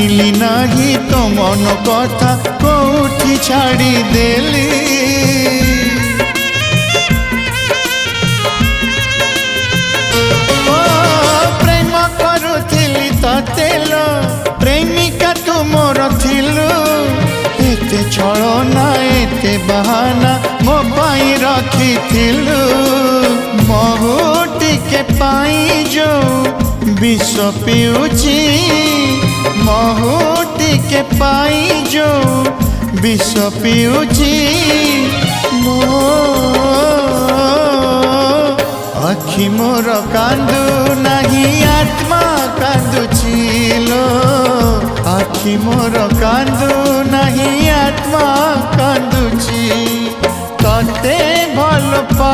जानिली नहीं तो मन कथा कोठी छाड़ी देली ओ प्रेम करुथिली ततेलो प्रेमिका तू मोर थिलु एते छलना एते बहाना मो पाई रखिथिलु बहुटी के पाई जो विष पिउची बहुटी के पाई जो विष पिउची मो आखि मोर कांदू नहीं आत्मा कांदुचिलो आखि मोर कांदू नहीं आत्मा कांदुची तते भल पाई।